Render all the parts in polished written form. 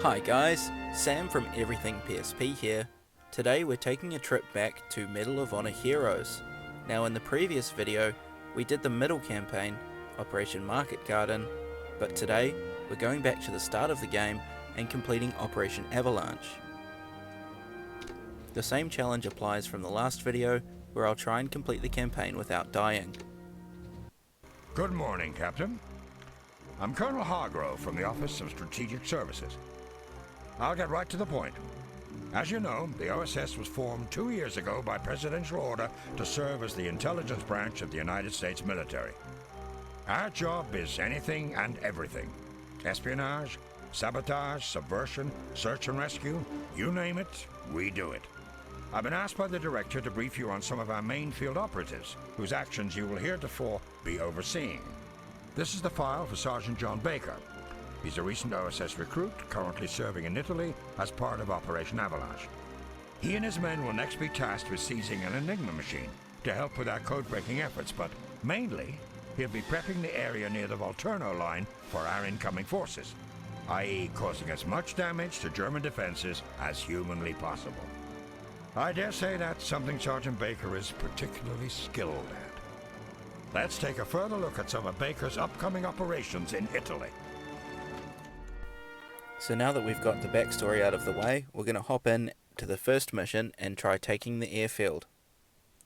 Hi guys, Sam from Everything PSP here. Today we're taking a trip back to Medal of Honor Heroes. Now in the previous video, we did the middle campaign, Operation Market Garden, but today we're going back to the start of the game and completing Operation Avalanche. The same challenge applies from the last video, where I'll try and complete the campaign without dying. Good morning, Captain. I'm Colonel Hargrove from the Office of Strategic Services. I'll get right to the point. As you know, the OSS was formed 2 years ago by presidential order to serve as the intelligence branch of the United States military. Our job is anything and everything. Espionage, sabotage, subversion, search and rescue, you name it, we do it. I've been asked by the director to brief you on some of our main field operatives, whose actions you will heretofore be overseeing. This is the file for Sergeant John Baker. He's a recent OSS recruit, currently serving in Italy as part of Operation Avalanche. He and his men will next be tasked with seizing an Enigma machine to help with our code-breaking efforts, but mainly, he'll be prepping the area near the Volturno line for our incoming forces, i.e. causing as much damage to German defenses as humanly possible. I dare say that's something Sergeant Baker is particularly skilled at. Let's take a further look at some of Baker's upcoming operations in Italy. So now that we've got the backstory out of the way, we're going to hop in to the first mission and try taking the airfield.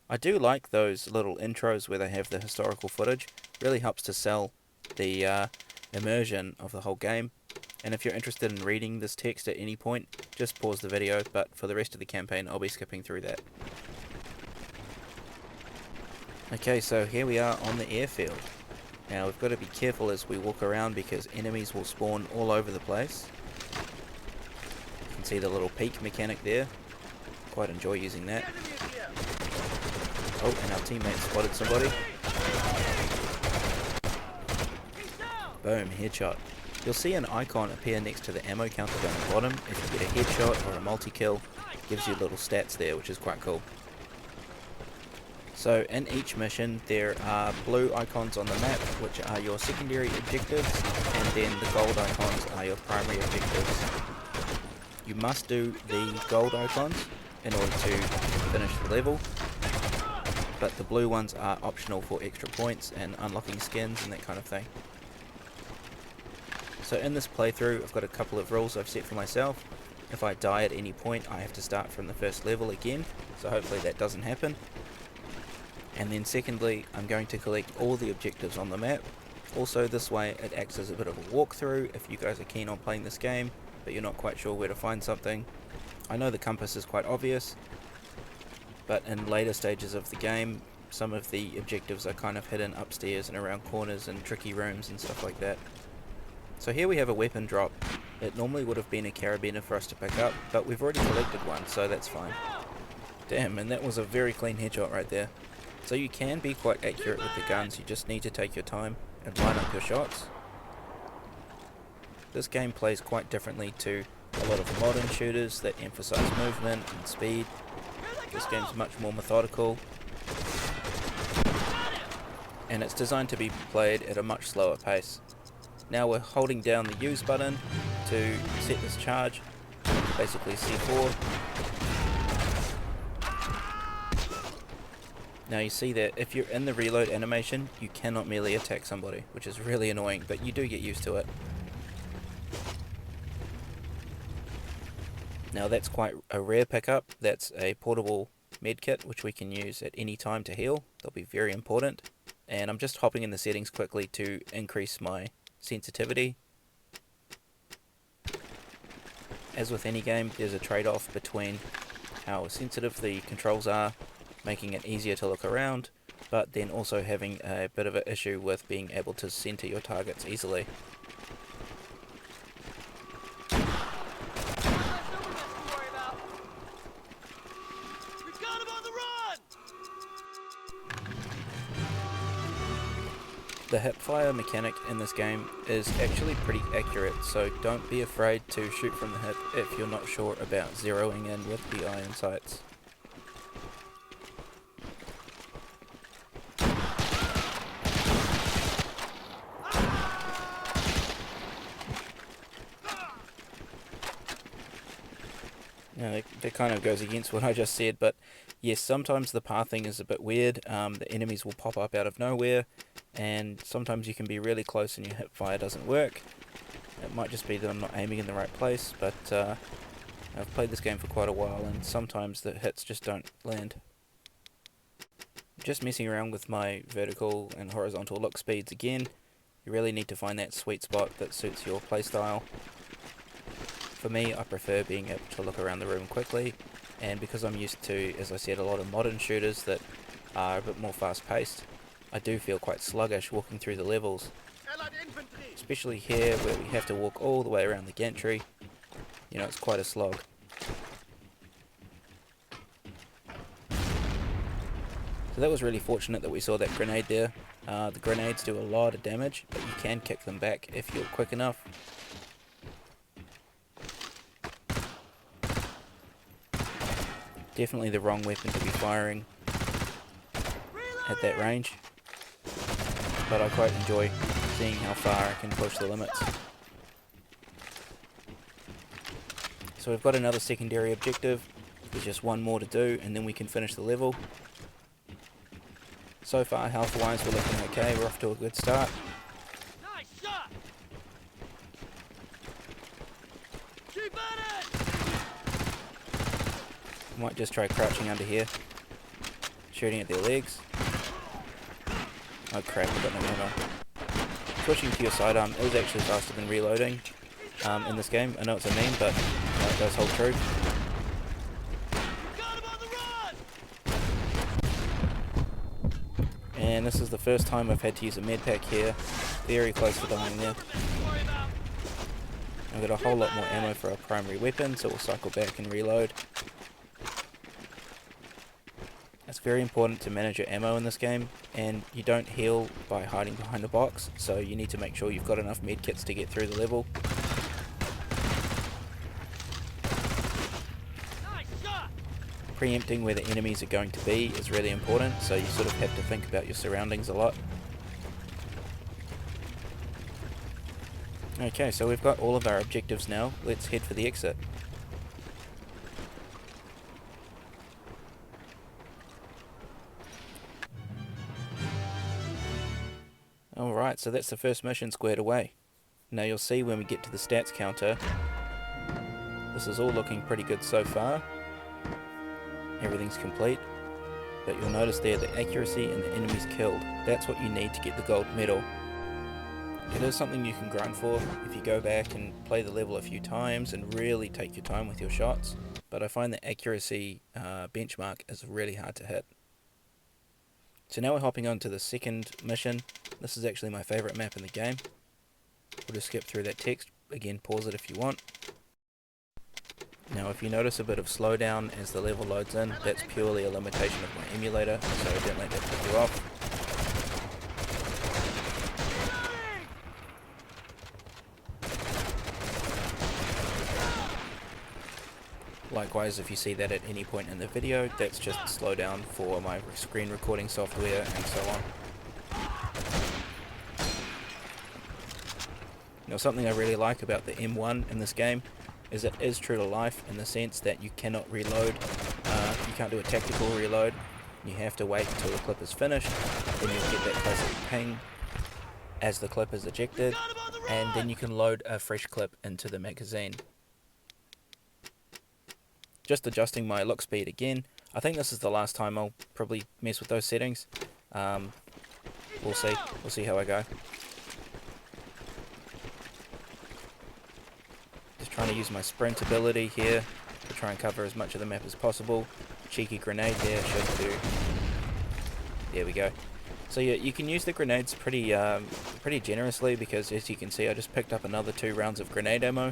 I do like those little intros where they have the historical footage. Really helps to sell the immersion of the whole game. And if you're interested in reading this text at any point, just pause the video, but for the rest of the campaign I'll be skipping through that. Okay, so here we are on the airfield. Now we've got to be careful as we walk around because enemies will spawn all over the place. You can see the little peek mechanic there. Quite enjoy using that. Oh, and our teammate spotted somebody. Boom, headshot. You'll see an icon appear next to the ammo counter down the bottom. If you get a headshot or a multi-kill, it gives you little stats there, which is quite cool. So in each mission there are blue icons on the map, which are your secondary objectives, and then the gold icons are your primary objectives. You must do the gold icons in order to finish the level, but the blue ones are optional for extra points and unlocking skins and that kind of thing. So in this playthrough I've got a couple of rules I've set for myself. If I die at any point I have to start from the first level again, so hopefully that doesn't happen. And then secondly, I'm going to collect all the objectives on the map. Also this way it acts as a bit of a walkthrough if you guys are keen on playing this game, but you're not quite sure where to find something. I know the compass is quite obvious, but in later stages of the game, some of the objectives are kind of hidden upstairs and around corners and tricky rooms and stuff like that. So here we have a weapon drop. It normally would have been a carabiner for us to pick up, but we've already collected one, so that's fine. Damn, and that was a very clean headshot right there. So you can be quite accurate with the guns, you just need to take your time and line up your shots. This game plays quite differently to a lot of modern shooters that emphasize movement and speed. This game's much more methodical, and it's designed to be played at a much slower pace. Now we're holding down the use button to set this charge, basically C4. Now you see that if you're in the reload animation, you cannot melee attack somebody, which is really annoying, but you do get used to it. Now that's quite a rare pickup. That's a portable medkit, which we can use at any time to heal. They'll be very important. And I'm just hopping in the settings quickly to increase my sensitivity. As with any game, there's a trade-off between how sensitive the controls are, making it easier to look around, but then also having a bit of an issue with being able to center your targets easily. The hipfire mechanic in this game is actually pretty accurate, so don't be afraid to shoot from the hip if you're not sure about zeroing in with the iron sights. kind of goes against what I just said, but yes, sometimes the pathing is a bit weird. The enemies will pop up out of nowhere, and sometimes you can be really close and your hip fire doesn't work. It might just be that I'm not aiming in the right place, but I've played this game for quite a while, and sometimes the hits just don't land. Just messing around with my vertical and horizontal look speeds again. You really need to find that sweet spot that suits your playstyle. For me, I prefer being able to look around the room quickly, and because I'm used to, as I said, a lot of modern shooters that are a bit more fast paced, I do feel quite sluggish walking through the levels. Especially here where we have to walk all the way around the gantry. You know, it's quite a slog. So that was really fortunate that we saw that grenade there. The grenades do a lot of damage, but you can kick them back if you're quick enough. Definitely the wrong weapon to be firing at that range, but I quite enjoy seeing how far I can push the limits. So we've got another secondary objective. There's just one more to do and then we can finish the level. So far, health wise, we're looking okay. We're off to a good start. Nice shot. Keep at it. Might just try crouching under here, shooting at their legs. Oh crap, I've got no ammo. Switching to your sidearm is actually faster than reloading in this game. I know it's a meme, but it does hold true. Got him on the run. And this is the first time I've had to use a med pack here. Very close to dying there. I've got a whole lot more ammo for our primary weapon, so we'll cycle back and reload. It's very important to manage your ammo in this game, and you don't heal by hiding behind a box, so you need to make sure you've got enough medkits to get through the level. Nice shot. Preempting where the enemies are going to be is really important, so you sort of have to think about your surroundings a lot. Okay, so we've got all of our objectives now. Let's head for the exit. Alright, so that's the first mission squared away. Now you'll see when we get to the stats counter, this is all looking pretty good so far. Everything's complete. But you'll notice there the accuracy and the enemies killed. That's what you need to get the gold medal. It is something you can grind for if you go back and play the level a few times and really take your time with your shots. But I find the accuracy benchmark is really hard to hit. So now we're hopping on to the second mission. This is actually my favourite map in the game. We'll just skip through that text. Again, pause it if you want. Now if you notice a bit of slowdown as the level loads in, that's purely a limitation of my emulator, so don't let that put you off. Likewise, if you see that at any point in the video, that's just slowdown for my screen recording software and so on. Now something I really like about the M1 in this game is it is true to life in the sense that you cannot reload, you can't do a tactical reload, you have to wait until the clip is finished, then you'll get that classic ping as the clip is ejected, and then you can load a fresh clip into the magazine. Just adjusting my look speed again. I think this is the last time I'll probably mess with those settings. We'll see how I go. Just trying to use my sprint ability here to try and cover as much of the map as possible. Cheeky grenade there should do. There we go. So yeah, you can use the grenades pretty generously because as you can see I just picked up another 2 rounds of grenade ammo.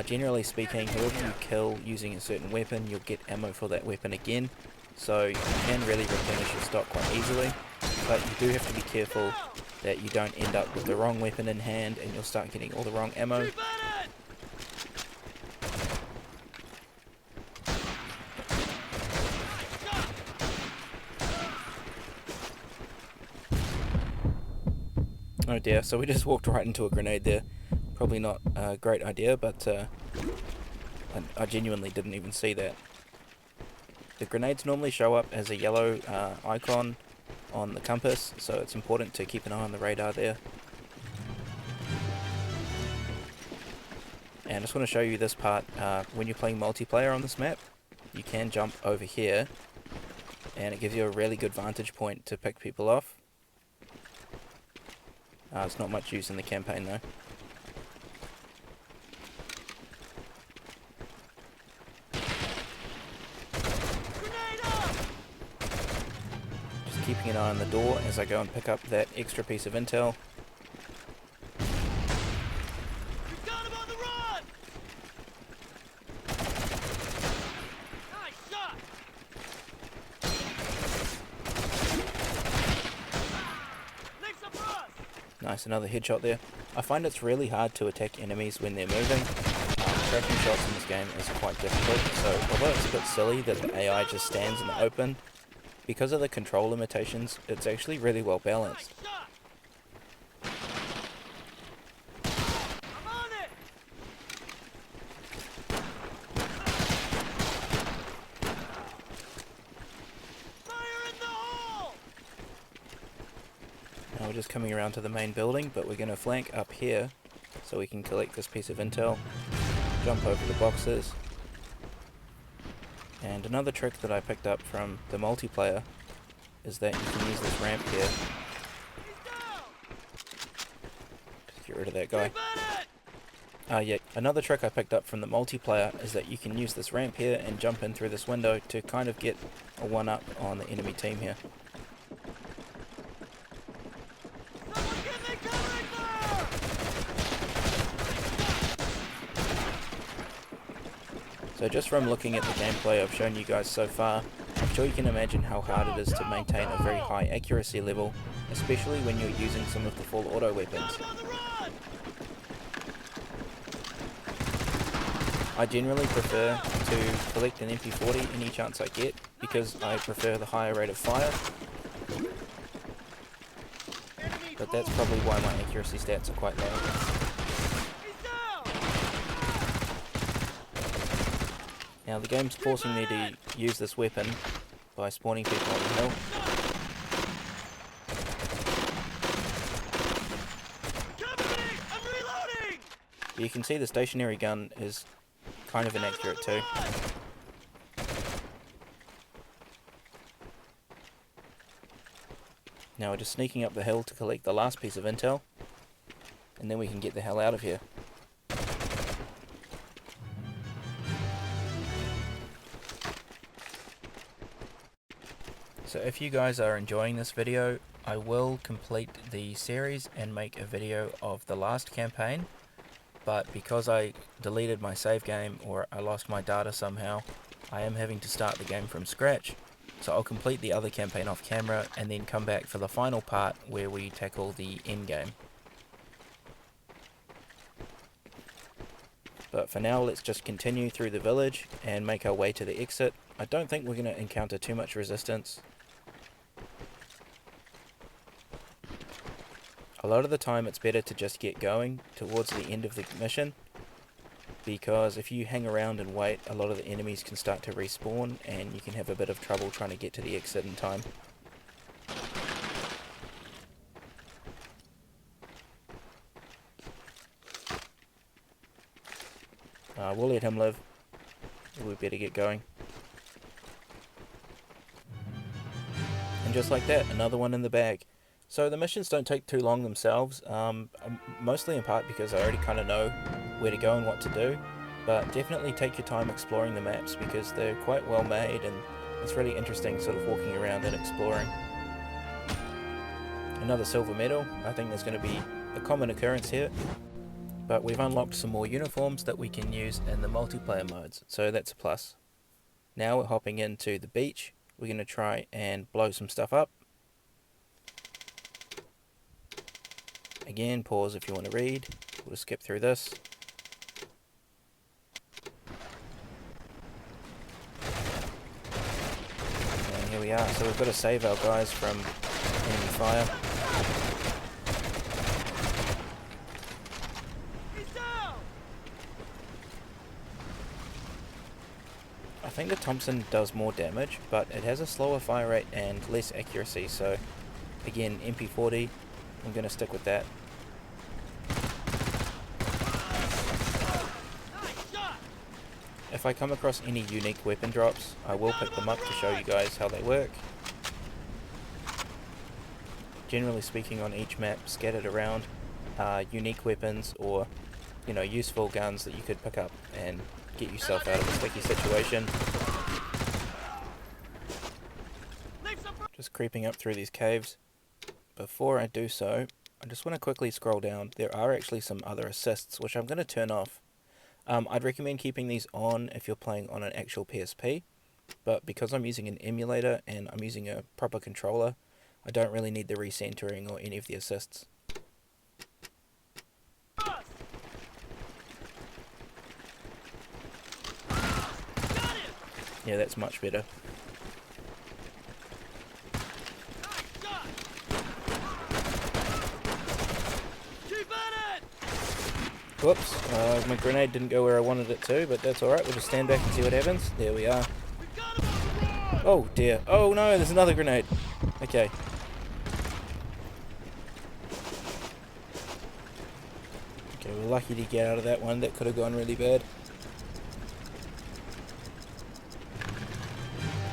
Generally speaking, whoever you kill using a certain weapon, you'll get ammo for that weapon again, so you can really replenish your stock quite easily, but you do have to be careful that you don't end up with the wrong weapon in hand and you'll start getting all the wrong ammo. Oh dear, so we just walked right into a grenade there. Probably not a great idea, but I genuinely didn't even see that. The grenades normally show up as a yellow icon on the compass, so it's important to keep an eye on the radar there. And I just want to show you this part. When you're playing multiplayer on this map, you can jump over here, and it gives you a really good vantage point to pick people off. It's not much use in the campaign though. Grenade up! Just keeping an eye on the door as I go and pick up that extra piece of intel. We've got him on the run! Nice shot! Makes a for us! Nice, another headshot there. I find it's really hard to attack enemies when they're moving. Tracking shots in this game is quite difficult, so although it's a bit silly that the AI just stands in the open, because of the control limitations, it's actually really well Nice balanced. shot! I'm on it! Fire in the hole! Now we're just coming around to the main building, but we're going to flank up here so we can collect this piece of intel, jump over the boxes. And another trick that I picked up from the multiplayer is that you can use this ramp here. He's down! Just get rid of that guy. Keep at it! Yeah, another trick I picked up from the multiplayer is that you can use this ramp here and jump in through this window to kind of get a one-up on the enemy team here. Someone give me covering fire! So just from looking at the gameplay I've shown you guys so far, I'm sure you can imagine how hard it is to maintain a very high accuracy level, especially when you're using some of the full auto weapons. Got him on the run! I generally prefer to collect an MP40 any chance I get, because I prefer the higher rate of fire, but that's probably why my accuracy stats are quite low. He's down! Now the game's forcing me to use this weapon by spawning people on the hill. Cover me! I'm reloading! But you can see the stationary gun is kind of inaccurate too. Now we're just sneaking up the hill to collect the last piece of intel, and then we can get the hell out of here. So if you guys are enjoying this video, I will complete the series and make a video of the last campaign, but because I deleted my save game or I lost my data somehow, I am having to start the game from scratch. So I'll complete the other campaign off camera and then come back for the final part where we tackle the end game. But for now, let's just continue through the village and make our way to the exit. I don't think we're going to encounter too much resistance. A lot of the time it's better to just get going towards the end of the mission, because if you hang around and wait, a lot of the enemies can start to respawn and you can have a bit of trouble trying to get to the exit in time. We'll let him live. We better get going. And just like that, another one in the bag. So the missions don't take too long themselves, mostly in part because I already kind of know where to go and what to do, but definitely take your time exploring the maps because they're quite well made and it's really interesting sort of walking around and exploring. Another silver medal. I think there's going to be a common occurrence here, but we've unlocked some more uniforms that we can use in the multiplayer modes, so that's a plus. Now we're hopping into the beach. We're going to try and blow some stuff up. Again, pause if you want to read. We'll just skip through this. And here we are. So we've got to save our guys from enemy fire. think the Thompson does more damage, but it has a slower fire rate and less accuracy, so again, MP40, I'm going to stick with that. If I come across any unique weapon drops, I will pick them up to show you guys how they work. Generally speaking, on each map scattered around are unique weapons or, you know, useful guns that you could pick up and get yourself out of a sticky situation. Just creeping up through these caves. Before I do so, I just want to quickly scroll down. There are actually some other assists which I'm going to turn off. I'd recommend keeping these on if you're playing on an actual PSP, but because I'm using an emulator and I'm using a proper controller, I don't really need the recentering or any of the assists. Yeah, that's much better. Whoops, my grenade didn't go where I wanted it to, but that's alright, we'll just stand back and see what happens. There we are. Oh dear, oh no, there's another grenade. Okay. Okay, we're lucky to get out of that one, that could have gone really bad.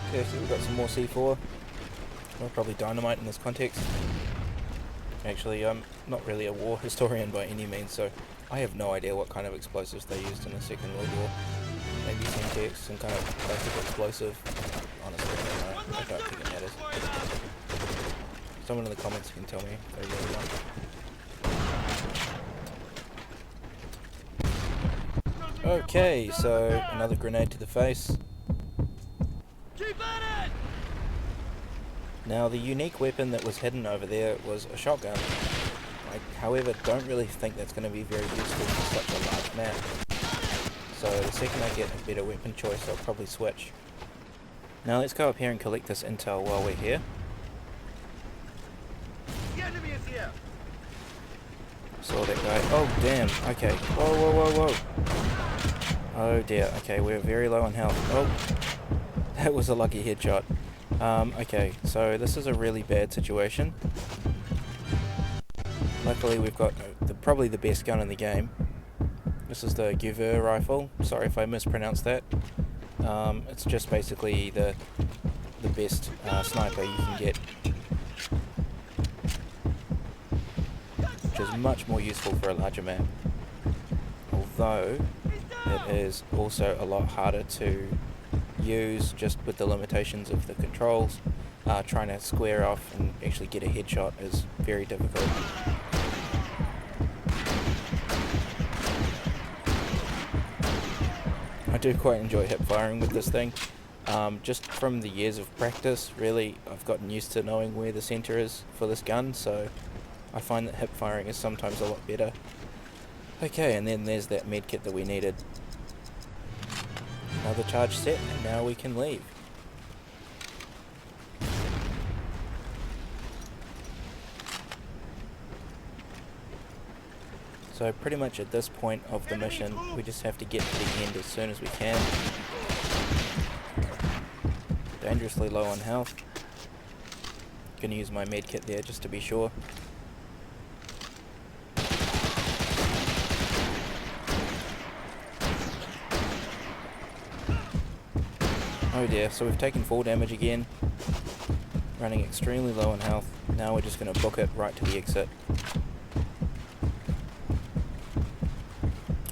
Okay, so we've got some more C4. Well, probably dynamite in this context. Actually, I'm not really a war historian by any means, so I have no idea what kind of explosives they used in the Second World War. Maybe Semtex, some kind of plastic explosive. Honestly, I don't know. I don't think it matters. Someone in the comments can tell me if they really want. Okay, so another grenade to the face. Now, the unique weapon that was hidden over there was a shotgun. I, however, don't really think that's going to be very useful for such a large map. So the second I get a better weapon choice, I'll probably switch. Now let's go up here and collect this intel while we're here. The enemy is here. Saw that guy. Oh damn, okay. Whoa, whoa, whoa, whoa. Oh dear, okay, we're very low on health. Oh, that was a lucky headshot. Okay, so this is a really bad situation. Luckily we've got probably the best gun in the game. This is the Gewehr rifle. Sorry if I mispronounced that. It's just basically the best sniper you can get, which is much more useful for a larger map. Although it is also a lot harder to use just with the limitations of the controls. Trying to square off and actually get a headshot is very difficult. I do quite enjoy hip firing with this thing. Just from the years of practice, really, I've gotten used to knowing where the center is for this gun, so I find that hip firing is sometimes a lot better. Okay, and then there's that medkit that we needed. Another charge set, and now we can leave. So pretty much at this point of the mission, we just have to get to the end as soon as we can. Dangerously low on health. Gonna use my medkit there just to be sure. Oh dear, so we've taken full damage again. Running extremely low on health. Now we're just gonna book it right to the exit.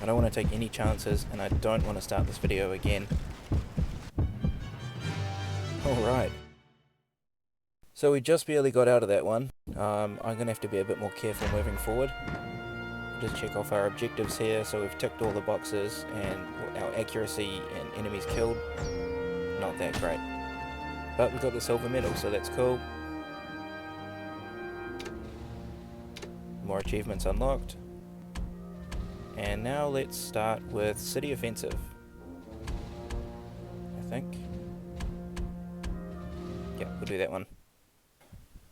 I don't want to take any chances, and I don't want to start this video again. Alright. So we just barely got out of that one. I'm going to have to be a bit more careful moving forward. Just check off our objectives here. So we've ticked all the boxes, and our accuracy and enemies killed, not that great. But we got the silver medal, so that's cool. More achievements unlocked. And now let's start with City Offensive, I think. Yeah, we'll do that one.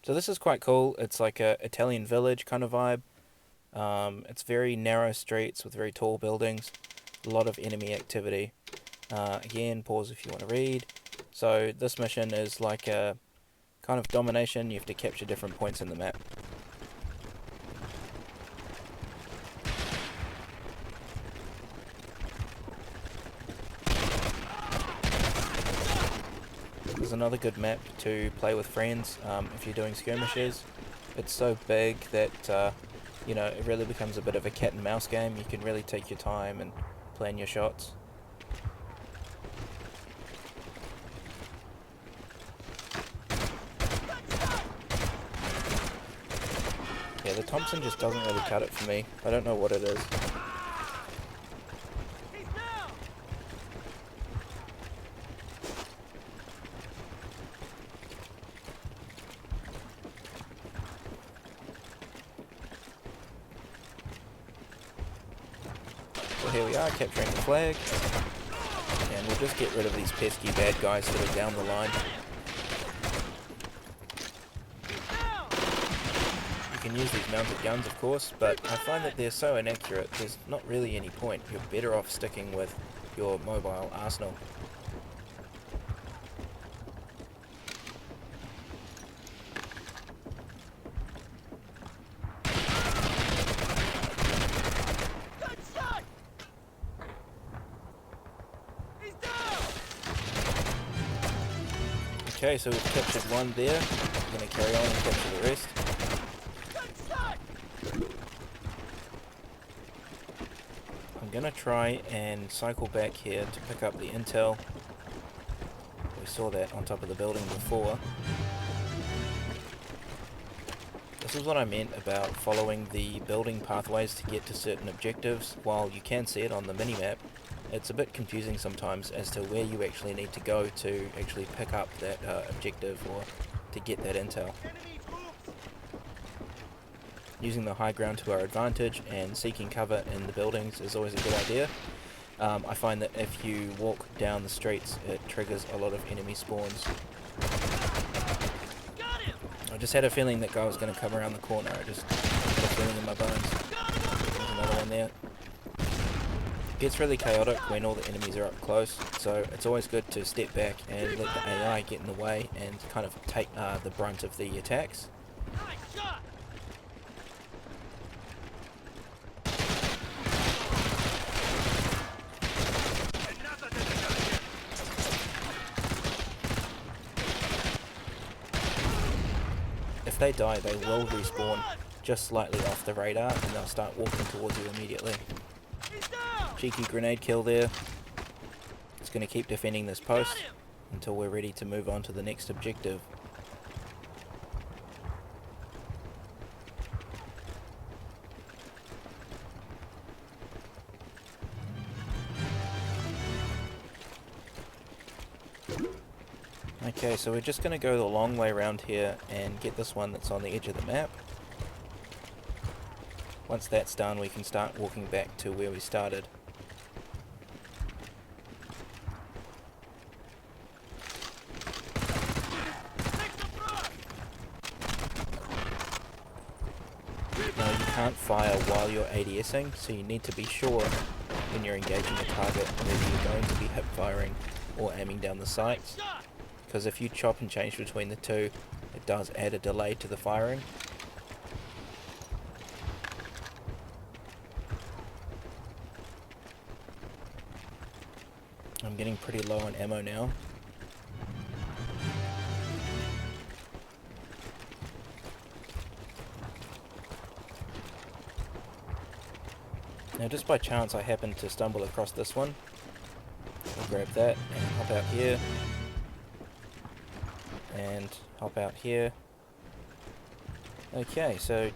So this is quite cool. It's like a Italian village kind of vibe. It's very narrow streets with very tall buildings. A lot of enemy activity. Again, pause if you want to read. So this mission is like a kind of domination. You have to capture different points in the map. There's another good map to play with friends if you're doing skirmishes. It's so big that you know, it really becomes a bit of a cat and mouse game. You can really take your time and plan your shots. Yeah, the Thompson just doesn't really cut it for me. I don't know what it is. He's down! So here we are, capturing the flag. And we'll just get rid of these pesky bad guys that are down the line. You can use these mounted guns, of course, but I find that they're so inaccurate, there's not really any point. You're better off sticking with your mobile arsenal. Good shot! He's down! Okay, so we've captured one there. I'm going to carry on and capture the rest. Good shot! I'm going to try and cycle back here to pick up the intel. We saw that on top of the building before. This is what I meant about following the building pathways to get to certain objectives. While you can see it on the minimap, it's a bit confusing sometimes as to where you actually need to go to actually pick up that objective or to get that intel. Enemy troops! Using the high ground to our advantage and seeking cover in the buildings is always a good idea. I find that if you walk down the streets, it triggers a lot of enemy spawns. Got him! I just had a feeling that guy was going to come around the corner. I just had a feeling in my bones. There's another one there. It gets really chaotic when all the enemies are up close, so it's always good to step back and let the AI get in the way and kind of take the brunt of the attacks. Nice shot! If they die, they will respawn just slightly off the radar and they'll start walking towards you immediately. He's down! Cheeky grenade kill there. It's going to keep defending this post until we're ready to move on to the next objective. Okay, so we're just going to go the long way around here and get this one that's on the edge of the map. Once that's done, we can start walking back to where we started. Now, you can't fire while you're ADSing, so you need to be sure when you're engaging a target whether you're going to be hip firing or aiming down the sights. Shot! Because if you chop and change between the two, it does add a delay to the firing. I'm getting pretty low on ammo now. Now just by chance I happened to stumble across this one. I'll grab that and hop out here. And hop out here. Okay, so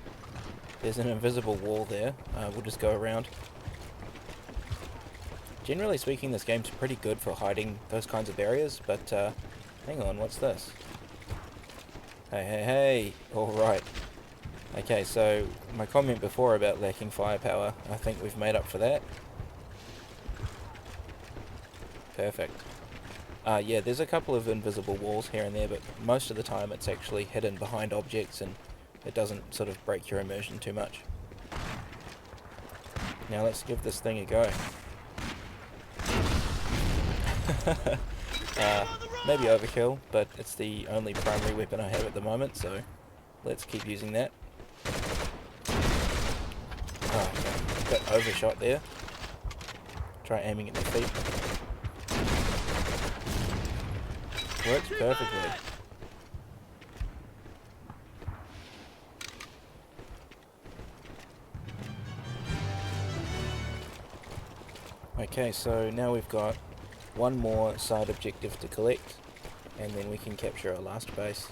there's an invisible wall there. We'll just go around. Generally speaking, this game's pretty good for hiding those kinds of areas, but hang on, what's this? Hey, hey, hey! Alright. Okay, so my comment before about lacking firepower, I think we've made up for that. Perfect. Yeah, there's a couple of invisible walls here and there, but most of the time it's actually hidden behind objects and it doesn't sort of break your immersion too much. Now let's give this thing a go. Maybe overkill, but it's the only primary weapon I have at the moment, so let's keep using that. Oh, okay. Bit overshot there. Try aiming at the feet. Works perfectly. Okay, so now we've got one more side objective to collect, and then we can capture our last base.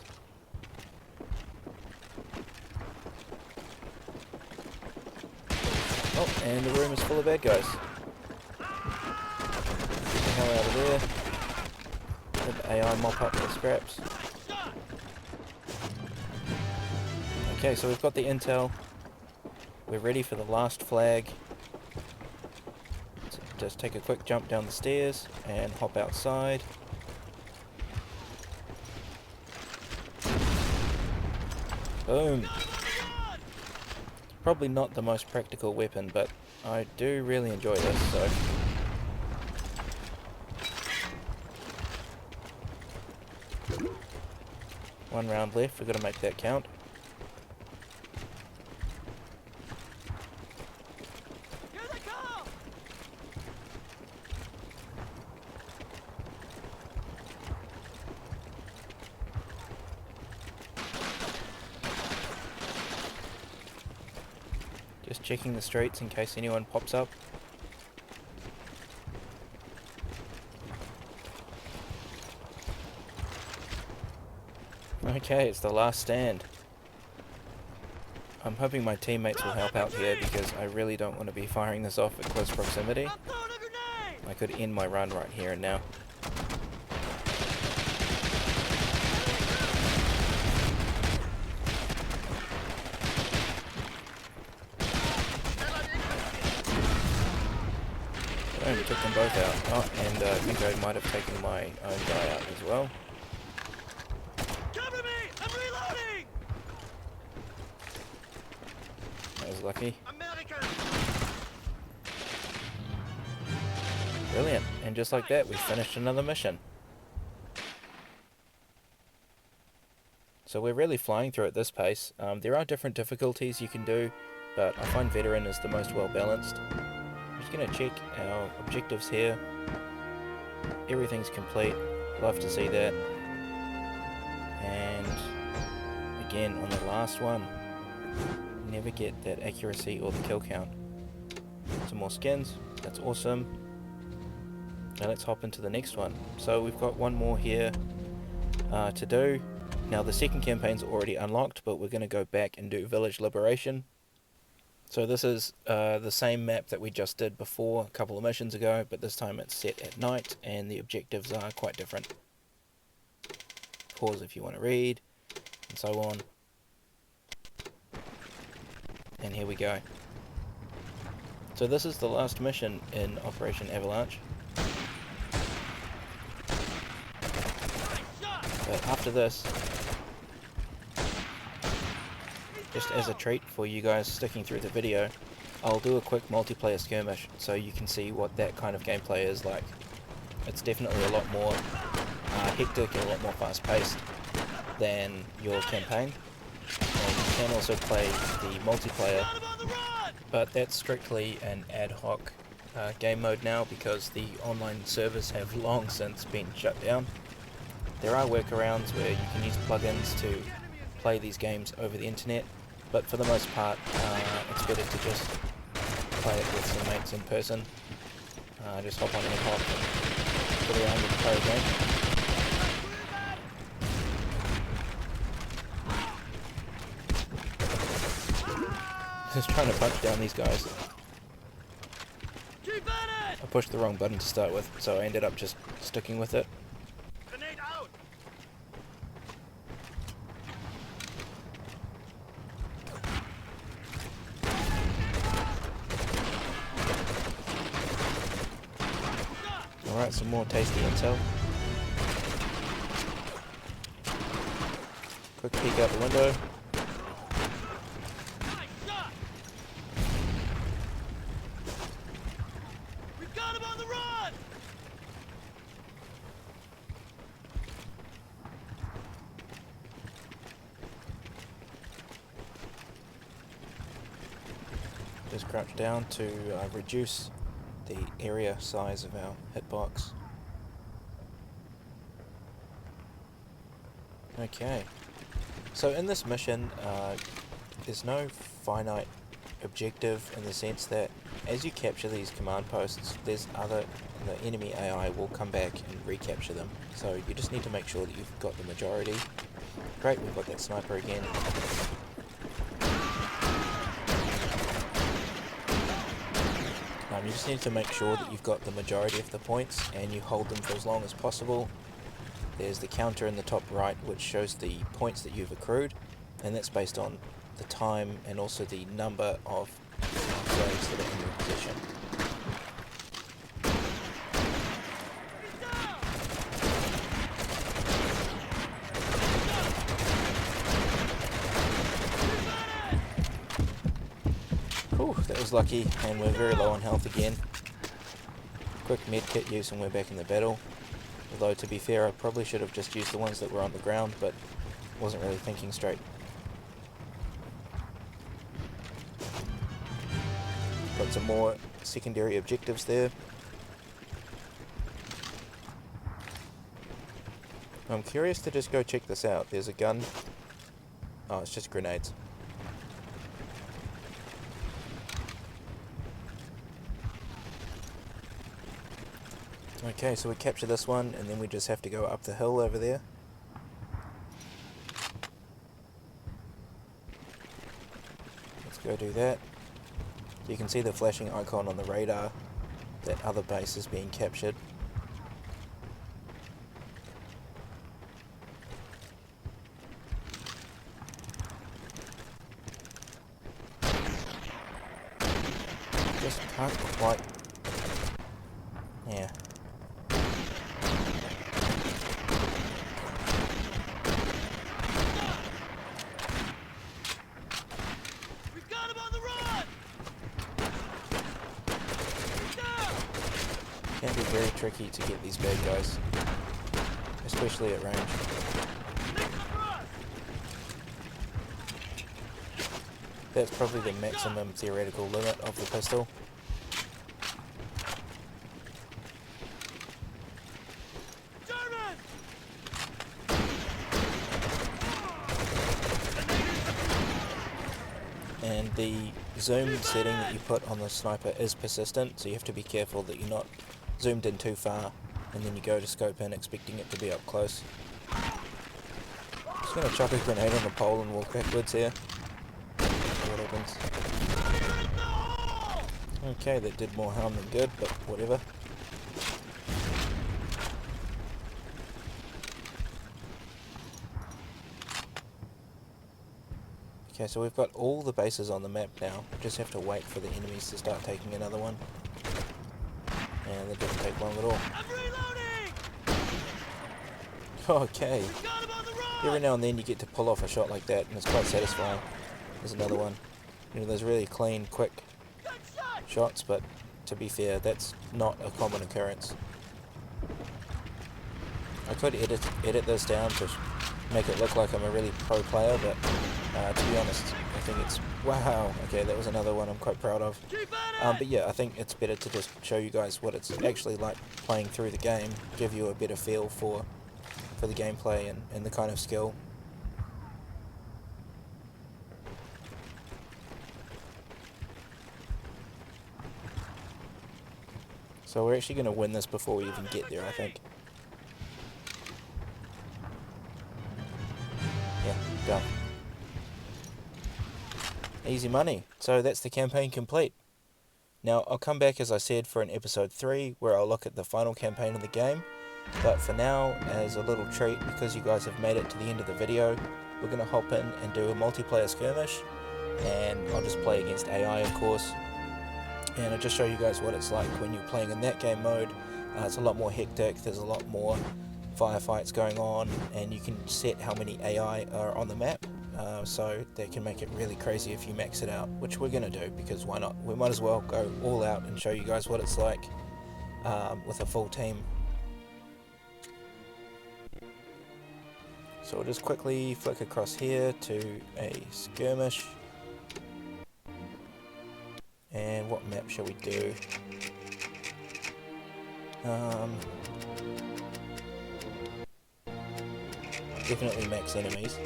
Oh, and the room is full of bad guys. Get the hell out of there. Let the AI mop up the scraps. Okay, so we've got the intel. We're ready for the last flag. So just take a quick jump down the stairs and hop outside. Boom. Probably not the most practical weapon, but I do really enjoy this, so... One round left, we've got to make that count. Here they come! Just checking the streets in case anyone pops up. Okay, it's the last stand. I'm hoping my teammates will help out here because I really don't want to be firing this off at close proximity. I'm throwing a grenade! I could end my run right here and now. Boom, took them both out. Oh, and I think I might have taken my own guy out as well. Cover me! I'm reloading! That was lucky. American! Brilliant. And just like that, we finished another mission. So we're really flying through at this pace. There are different difficulties you can do, but I find Veteran is the most well balanced. I'm just going to check our objectives here. Everything's complete. Love to see that. And again, on the last one, never get that accuracy or the kill count. Some more skins. That's awesome. Now let's hop into the next one. So we've got one more here to do. Now the second campaign's already unlocked, but we're going to go back and do Village Liberation. So this is the same map that we just did before a couple of missions ago, but this time it's set at night and the objectives are quite different. Pause if you want to read, and so on. And here we go. So this is the last mission in Operation Avalanche. But after this, just as a treat for you guys sticking through the video, I'll do a quick multiplayer skirmish so you can see what that kind of gameplay is like. It's definitely a lot more hectic and a lot more fast paced than your campaign. And you can also play the multiplayer, but that's strictly an ad hoc game mode now because the online servers have long since been shut down. There are workarounds where you can use plugins to play these games over the internet, but for the most part it's better to just play it with some mates in person. Just hop on and hop and put around and play a game. Just trying to punch down these guys. Keep at it! I pushed the wrong button to start with, so I ended up just sticking with it. Grenade out! Alright, some more tasty intel. Quick peek out the window. Nice shot! We've got him on the run! just crouch down to reduce the area size of our hitbox. Okay, so in this mission there's no finite objective in the sense that as you capture these command posts, the enemy AI will come back and recapture them. So you just need to make sure that you've got the majority. Great, we've got that sniper again. You just need to make sure that you've got the majority of the points and you hold them for as long as possible. There's the counter in the top right which shows the points that you've accrued, and that's based on the time and also the number of flags that are in your possession. Whew, that was lucky, and we're very low on health again. Quick medkit use and we're back in the battle. Although to be fair, I probably should have just used the ones that were on the ground, but wasn't really thinking straight. Got some more secondary objectives there. I'm curious to just go check this out. There's a gun. Oh, it's just grenades. Okay, so we capture this one, and then we just have to go up the hill over there. Let's go do that. You can see the flashing icon on the radar that other base is being captured. Just can't quite... yeah. Can be very tricky to get these bad guys, especially at range. That's probably the maximum theoretical limit of the pistol. And the zoom setting that you put on the sniper is persistent, so you have to be careful that you're not zoomed in too far and then you go to scope in expecting it to be up close. Just gonna chuck a grenade on the pole and walk backwards here. See what happens. Okay, that did more harm than good, but whatever. Okay, so we've got all the bases on the map now. We just have to wait for the enemies to start taking another one. And that doesn't take long at all. Okay. Every now and then you get to pull off a shot like that, and it's quite satisfying. There's another one. You know, there's really clean, quick shots, but to be fair, that's not a common occurrence. I could edit this down to make it look like I'm a really pro player, but to be honest, I think it's... wow, okay, that was another one I'm quite proud of. But yeah, I think it's better to just show you guys what it's actually like playing through the game, give you a better feel for the gameplay and the kind of skill. So we're actually going to win this before we even get there, I think. Yeah, done. Easy money. So that's the campaign complete. Now I'll come back, as I said, for an episode 3 where I'll look at the final campaign of the game. But for now, as a little treat, because you guys have made it to the end of the video, we're going to hop in and do a multiplayer skirmish. And I'll just play against AI, of course. And I'll just show you guys what it's like when you're playing in that game mode. It's a lot more hectic, there's a lot more firefights going on, and you can set how many AI are on the map. So that can make it really crazy if you max it out, which we're going to do, because why not? We might as well go all out and show you guys what it's like with a full team. So we'll just quickly flick across here to a skirmish. And what map shall we do? Definitely max enemies.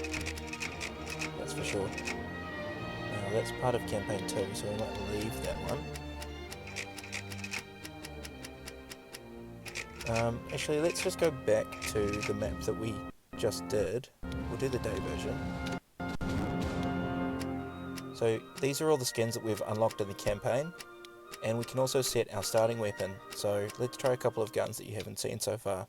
That's for sure. Now that's part of campaign 2, so we might leave that one. Actually, let's just go back to the map that we just did. We'll do the day version. So these are all the skins that we've unlocked in the campaign, and we can also set our starting weapon. So let's try a couple of guns that you haven't seen so far.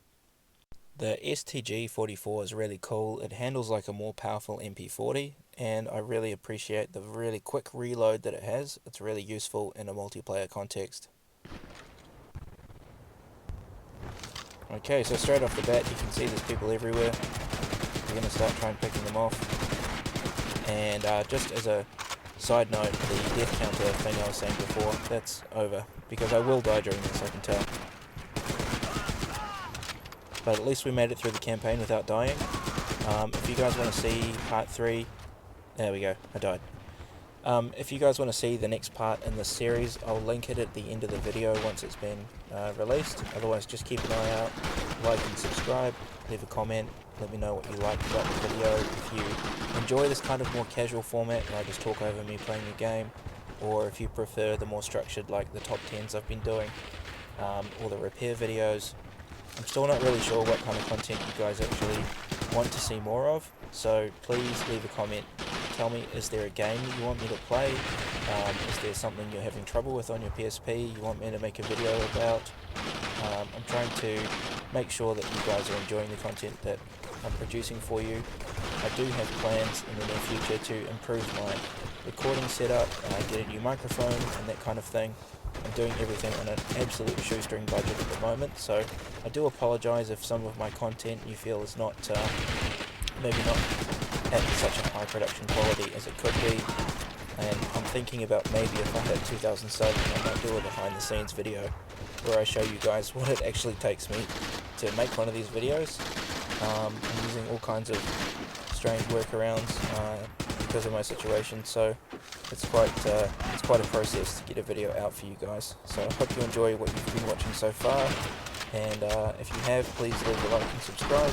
The STG-44 is really cool. It handles like a more powerful MP40, and I really appreciate the really quick reload that it has. It's really useful in a multiplayer context. Okay, so straight off the bat you can see there's people everywhere. We're going to start trying picking them off. And just as a side note, the death counter thing I was saying before, that's over. Because I will die during this, I can tell. But at least we made it through the campaign without dying. If you guys want to see part 3... There we go, I died. If you guys want to see the next part in this series, I'll link it at the end of the video once it's been released. Otherwise, just keep an eye out, like and subscribe, leave a comment, let me know what you liked about the video. If you enjoy this kind of more casual format where I just talk over me playing a game, or if you prefer the more structured like the top 10s I've been doing, or the repair videos. I'm still not really sure what kind of content you guys actually want to see more of, so please leave a comment. Tell me, is there a game that you want me to play? Is there something you're having trouble with on your PSP you want me to make a video about? I'm trying to make sure that you guys are enjoying the content that I'm producing for you. I do have plans in the near future to improve my recording setup, get a new microphone and that kind of thing. I'm doing everything on an absolute shoestring budget at the moment, so I do apologise if some of my content you feel is not, maybe not at such a high production quality as it could be. And I'm thinking about maybe if I hit 2,000 subs, I might do a behind the scenes video where I show you guys what it actually takes me to make one of these videos. I'm using all kinds of strange workarounds because of my situation, so it's quite a process to get a video out for you guys. So I hope you enjoy what you've been watching so far, and if you have, please leave a like and subscribe,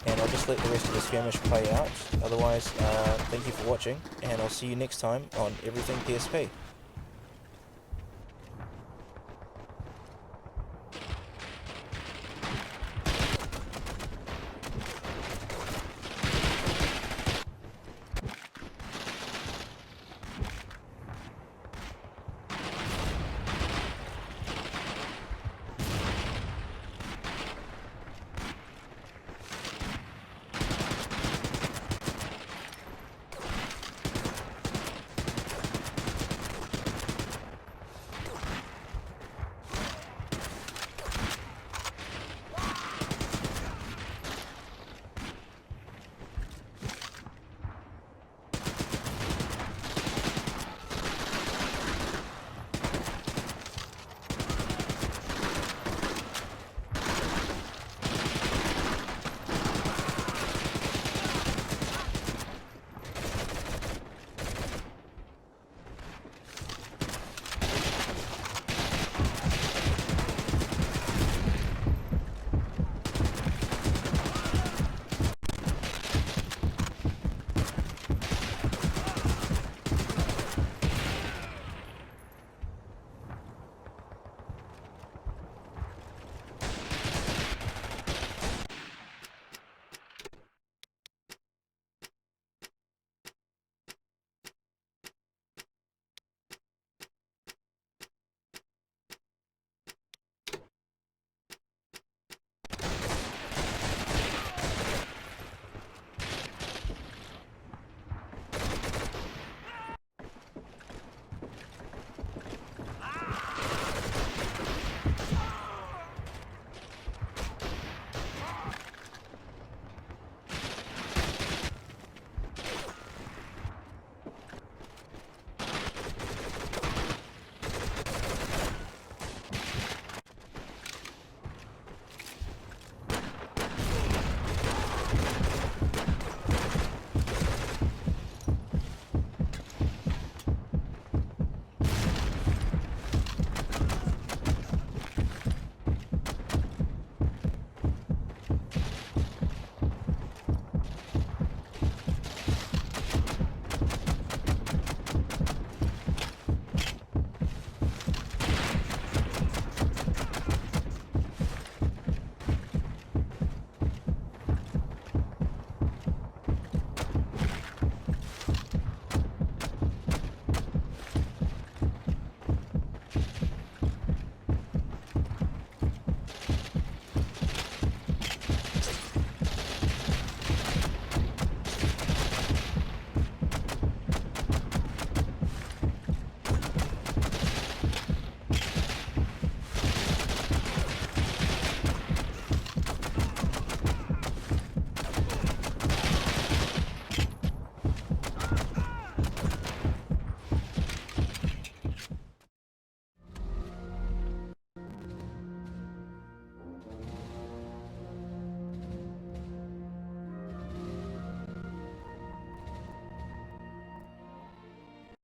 and I'll just let the rest of the skirmish play out. Otherwise, thank you for watching, and I'll see you next time on Everything PSP.